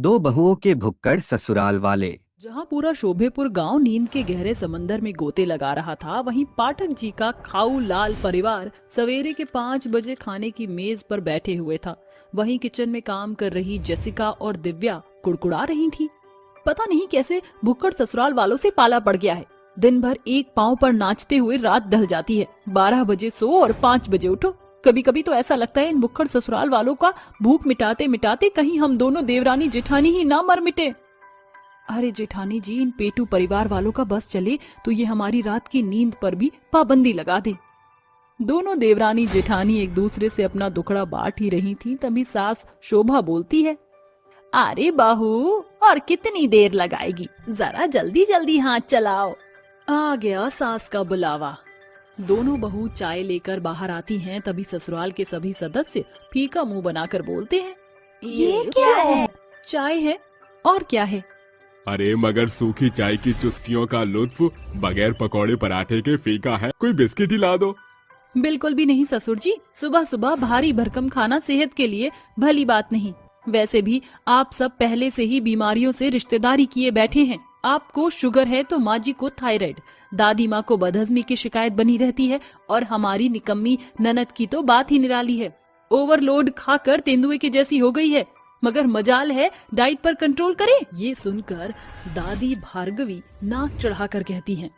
दो बहुओं के भुक्कड़ ससुराल वाले। जहाँ पूरा शोभेपुर गांव नींद के गहरे समंदर में गोते लगा रहा था, वहीं पाठक जी का खाऊ लाल परिवार सवेरे के 5 बजे खाने की मेज पर बैठे हुए था। वहीं किचन में काम कर रही जेसिका और दिव्या कुड़कुड़ा रही थी। पता नहीं कैसे भुक्कड़ ससुराल वालों से पाला पड़ गया है। दिन भर एक पांव पर नाचते हुए रात ढल जाती है। 12 बजे सो और 5 बजे उठो। कभी कभी तो ऐसा लगता है इन भुक्कड़ ससुराल वालों का भूख मिटाते मिटाते कहीं हम दोनों देवरानी जेठानी ही ना मर मिटे। अरे जेठानी जी, इन पेटू परिवार वालों का बस चले तो ये हमारी रात की नींद पर भी पाबंदी लगा दे। दोनों देवरानी जेठानी एक दूसरे से अपना दुखड़ा बांट ही रही थी, तभी सास शोभा बोलती है, अरे बहू, और कितनी देर लगाएगी, जरा जल्दी जल्दी हाथ चलाओ। आ गया सास का बुलावा। दोनों बहू चाय लेकर बाहर आती हैं, तभी ससुराल के सभी सदस्य फीका मुंह बनाकर बोलते हैं, ये क्या है? चाय है और क्या है? अरे मगर सूखी चाय की चुस्कियों का लुत्फ बगैर पकौड़े पराठे के फीका है। कोई बिस्किट ही ला दो। बिल्कुल भी नहीं ससुर जी, सुबह सुबह भारी भरकम खाना सेहत के लिए भली बात नहीं। वैसे भी आप सब पहले से ही बीमारियों से रिश्तेदारी किए बैठे हैं। आपको शुगर है तो माँ जी को थायराइड, दादी माँ को बदहजमी की शिकायत बनी रहती है, और हमारी निकम्मी ननद की तो बात ही निराली है। ओवरलोड खाकर तेंदुए की जैसी हो गई है, मगर मजाल है डाइट पर कंट्रोल करे। ये सुनकर दादी भार्गवी नाक चढ़ाकर कहती हैं,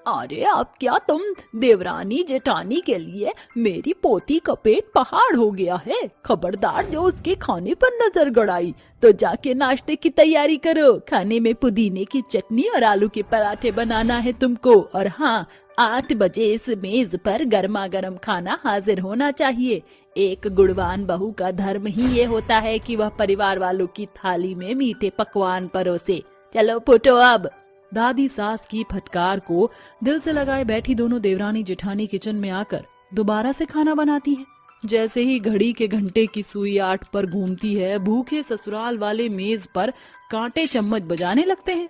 अरे अब क्या तुम देवरानी जेठानी के लिए मेरी पोती का पेट पहाड़ हो गया है। खबरदार, जो उसके खाने पर नजर गड़ाई तो जाके नाश्ते की तैयारी करो। खाने में पुदीने की चटनी और आलू के पराठे बनाना है तुमको। और हाँ, 8 बजे इस मेज पर गर्मा गर्म खाना हाजिर होना चाहिए। एक गुणवान बहू का धर्म ही ये होता है कि वह परिवार वालों की थाली में मीठे पकवान परोसे। चलो फुटो अब। दादी सास की फटकार को दिल से लगाए बैठी दोनों देवरानी जेठानी किचन में आकर दोबारा से खाना बनाती है। जैसे ही घड़ी के घंटे की सुई 8 पर घूमती है, भूखे ससुराल वाले मेज पर कांटे चम्मच बजाने लगते हैं।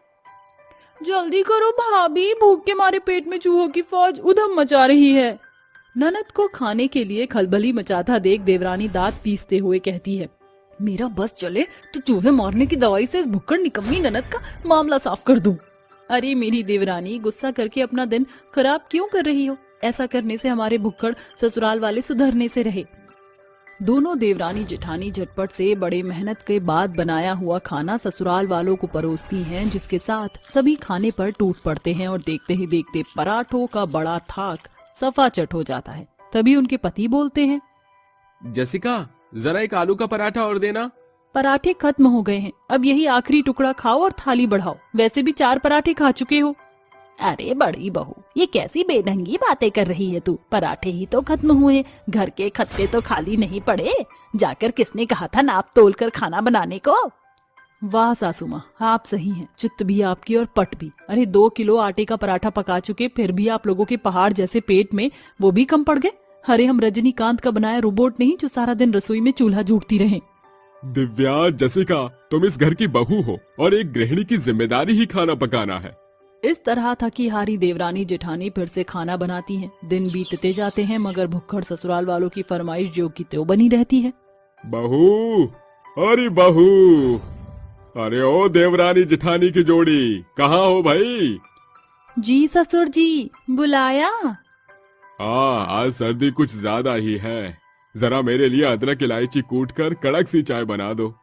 जल्दी करो भाभी, भूख के मारे पेट में चूहों की फौज उधम मचा रही है। ननद को खाने के लिए खलबली मचाता देख देवरानी दांत पीसते हुए कहती है, मेरा बस चले तो चूहे मारने की दवाई से इस भुक्कड़ निकम्मी ननद का मामला साफ कर दूं। अरे मेरी देवरानी, गुस्सा करके अपना दिन खराब क्यों कर रही हो? ऐसा करने से हमारे भुक्कड़ ससुराल वाले सुधरने से रहे। दोनों देवरानी जेठानी झटपट से बड़े मेहनत के बाद बनाया हुआ खाना ससुराल वालों को परोसती हैं, जिसके साथ सभी खाने पर टूट पड़ते हैं और देखते ही देखते पराठों का बड़ा थाक सफा चट हो जाता है। तभी उनके पति बोलते हैं, जेसिका, जरा एक आलू का पराठा और देना। पराठे खत्म हो गए हैं, अब यही आखिरी टुकड़ा खाओ और थाली बढ़ाओ। वैसे भी 4 पराठे खा चुके हो। अरे बड़ी बहू, ये कैसी बेढंगी बातें कर रही है तू? पराठे ही तो खत्म हुए, घर के खत्ते तो खाली नहीं पड़े। जाकर किसने कहा था नाप तोल कर खाना बनाने को? वाह सासू माँ, आप सही हैं, चित्त भी आपकी और पट भी। अरे 2 किलो आटे का पराठा पका चुके, फिर भी आप लोगों के पहाड़ जैसे पेट में वो भी कम पड़ गए। अरे हम रजनीकांत का बनाया रोबोट नहीं जो सारा दिन रसोई में चूल्हा जूटती रहे। दिव्या, जेसिका, तुम इस घर की बहू हो और एक गृहिणी की जिम्मेदारी ही खाना पकाना है। इस तरह थकी हारी देवरानी जेठानी फिर से खाना बनाती हैं। दिन बीतते जाते हैं, मगर भुक्कड़ ससुराल वालों की फरमाइश जो की त्यों बनी रहती है। बहू, अरे बहू, अरे ओ देवरानी जेठानी की जोड़ी, कहाँ हो भाई? जी ससुर जी, बुलाया? हाँ, आज सर्दी कुछ ज्यादा ही है। जरा मेरे लिए अदरक इलायची कूट कर कड़क सी चाय बना दो।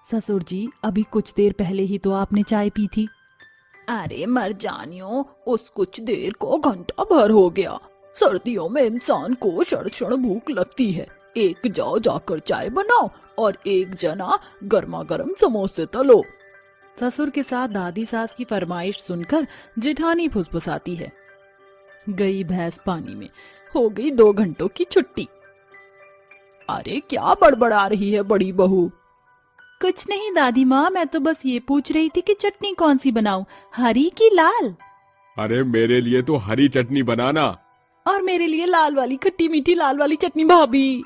ससुर जी, अभी कुछ देर पहले ही तो आपने चाय पी थी। अरे मर जानियो, उस कुछ देर को घंटा भर हो गया। सर्दियों में इंसान को क्षण क्षण भूख लगती है। एक जाओ जाकर चाय बनाओ और एक जना गर्मा गर्म समोसे तलो। ससुर के साथ दादी सास की फरमाइश सुनकर जेठानी फुसफुसाती है, गई भैंस पानी में, हो गई 2 घंटों की छुट्टी। अरे क्या बड़बड़ा रही है बड़ी बहू? कुछ नहीं दादी माँ, मैं तो बस ये पूछ रही थी कि चटनी कौन सी बनाऊं, हरी की लाल? अरे मेरे लिए तो हरी चटनी बनाना। और मेरे लिए लाल वाली, खट्टी मीठी लाल वाली चटनी भाभी।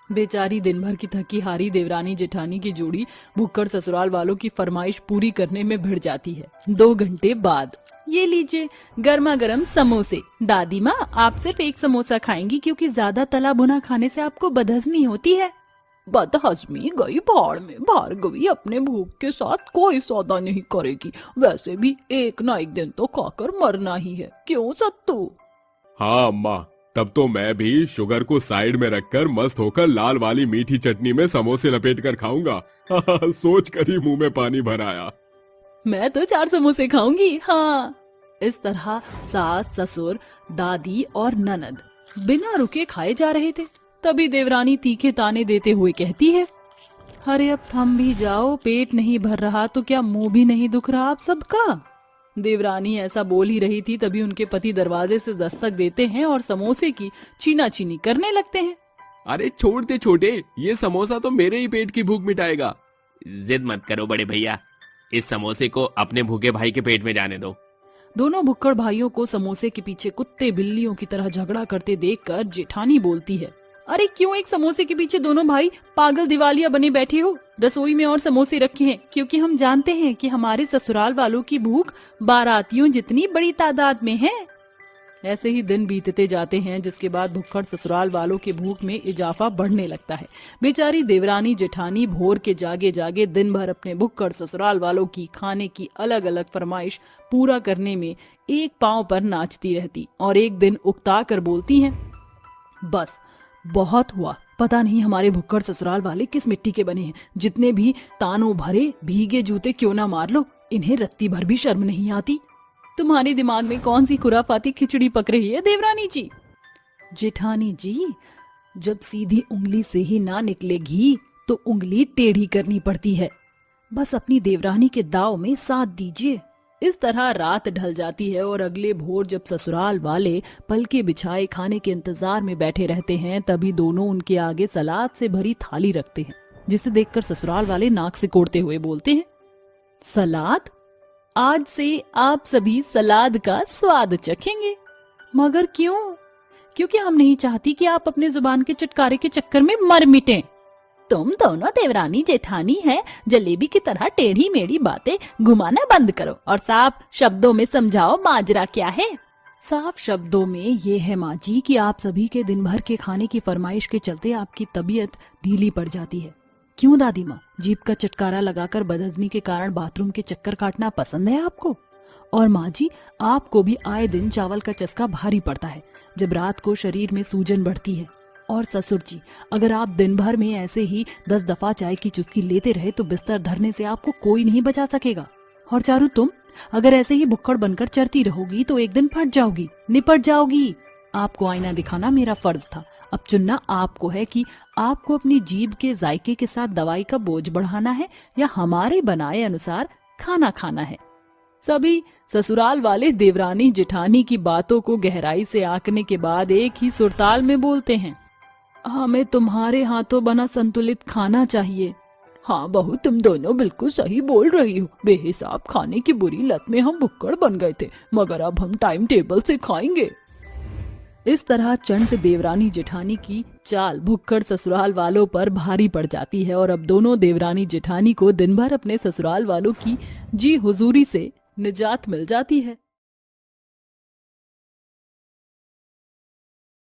बेचारी दिन भर की थकी हारी देवरानी जेठानी की जोड़ी भुक्कड़ ससुराल वालों की फरमाइश पूरी करने में भिड़ जाती है। 2 घंटे बाद, ये लीजिए गर्मा गर्म समोसे। दादी माँ, आप सिर्फ एक समोसा खाएंगी क्योंकि ज्यादा तला भुना खाने से आपको बदहजमी होती है। बदहजमी गई भाड़ में, भार्गवी अपने भूख के साथ कोई सौदा नहीं करेगी। वैसे भी एक ना एक दिन तो खाकर मरना ही है, क्यों सत्तू? हाँ अम्मा, तब तो मैं भी शुगर को साइड में रखकर मस्त होकर लाल वाली मीठी चटनी में समोसे लपेट कर खाऊंगा। सोच कर ही मुंह में पानी भर आया। मैं तो 4 समोसे खाऊंगी। हाँ, इस तरह सास, ससुर, दादी और ननद बिना रुके खाए जा रहे थे। तभी देवरानी तीखे ताने देते हुए कहती है, अरे अब थम भी जाओ, पेट नहीं भर रहा तो क्या मुंह भी नहीं दुख रहा आप सबका? देवरानी ऐसा बोल ही रही थी, तभी उनके पति दरवाजे से दस्तक देते हैं और समोसे की छीना-छीनी करने लगते हैं। अरे छोड़ दे छोटे, ये समोसा तो मेरे ही पेट की भूख मिटाएगा। जिद मत करो बड़े भैया, इस समोसे को अपने भूखे भाई के पेट में जाने दो। दोनों भुक्कड़ भाइयों को समोसे के पीछे कुत्ते बिल्लियों की तरह झगड़ा करते देखकर जेठानी बोलती है, अरे क्यों एक समोसे के पीछे दोनों भाई पागल दिवालिया बने बैठे हो? रसोई में और समोसे रखे हैं, क्योंकि हम जानते हैं कि हमारे ससुराल वालों की भूख बारातियों जितनी बड़ी तादाद में है। ऐसे ही दिन बीतते जाते हैं, जिसके बाद भुक्कड़ ससुराल वालों की भूख में इजाफा बढ़ने लगता है। बेचारी देवरानी जेठानी भोर के जागे जागे दिन भर अपने भुक्कड़ ससुराल वालों की खाने की अलग अलग फरमाइश पूरा करने में एक पांव पर नाचती रहती और एक दिन उकता कर बोलती हैं, बस बहुत हुआ, पता नहीं हमारे भुक्कड़ ससुराल वाले किस मिट्टी के बने हैं। जितने भी तानों भरे भीगे जूते क्यों ना मार लो, इन्हें रत्ती भर भी शर्म नहीं आती। तुम्हारे दिमाग में कौन सी खुराफाती खिचड़ी पक रही है देवरानी जी? जेठानी जी, जब सीधी उंगली से ही ना निकले घी तो उंगली टेढ़ी करनी पड़ती है। बस अपनी देवरानी के दाव में साथ दीजिए। इस तरह रात ढल जाती है और अगले भोर जब ससुराल वाले पलके बिछाए खाने के इंतजार में बैठे रहते हैं, तभी दोनों उनके आगे सलाद से भरी थाली रखते हैं, जिसे देखकर ससुराल वाले नाक से कोड़ते हुए बोलते हैं, सलाद? आज से आप सभी सलाद का स्वाद चखेंगे। मगर क्यों? क्योंकि हम नहीं चाहती कि आप अपने जुबान के चटकारे के चक्कर में मर मिटें। तुम दोनों देवरानी जेठानी है, जलेबी की तरह टेढ़ी मेढ़ी बातें घुमाना बंद करो और साफ शब्दों में समझाओ माजरा क्या है। साफ शब्दों में ये है माँ जी कि आप सभी के दिन भर के खाने की फरमाइश के चलते आपकी तबीयत ढीली पड़ जाती है। क्यों दादी माँ, जीभ का चटकारा लगाकर बदहजमी के कारण बाथरूम के चक्कर काटना पसंद है आपको? और माँ जी, आपको भी आए दिन चावल का चस्का भारी पड़ता है जब रात को शरीर में सूजन बढ़ती है। और ससुर जी, अगर आप दिन भर में ऐसे ही 10 दफा चाय की चुस्की लेते रहे तो बिस्तर धरने से आपको कोई नहीं बचा सकेगा। और चारू, तुम अगर ऐसे ही भुक्कड़ बनकर चरती रहोगी तो एक दिन फट जाओगी, निपट जाओगी। आपको आईना दिखाना मेरा फर्ज था, अब चुनना आपको है कि आपको अपनी जीभ के जायके के साथ दवाई का बोझ बढ़ाना है या हमारे बनाए अनुसार खाना खाना है। सभी ससुराल वाले देवरानी जेठानी की बातों को गहराई से आंकने के बाद एक ही सुरताल में बोलते हैं, हमें तुम्हारे हाथों बना संतुलित खाना चाहिए। हाँ बहू, तुम दोनों बिल्कुल सही बोल रही हो। बेहिसाब खाने की बुरी लत में हम भुक्कड़ बन गए थे, मगर अब हम टाइम टेबल से खाएंगे। इस तरह चंट देवरानी जेठानी की चाल भुक्कड़ ससुराल वालों पर भारी पड़ जाती है और अब दोनों देवरानी जेठानी को दिन भर अपने ससुराल वालों की जी हुजूरी से निजात मिल जाती है।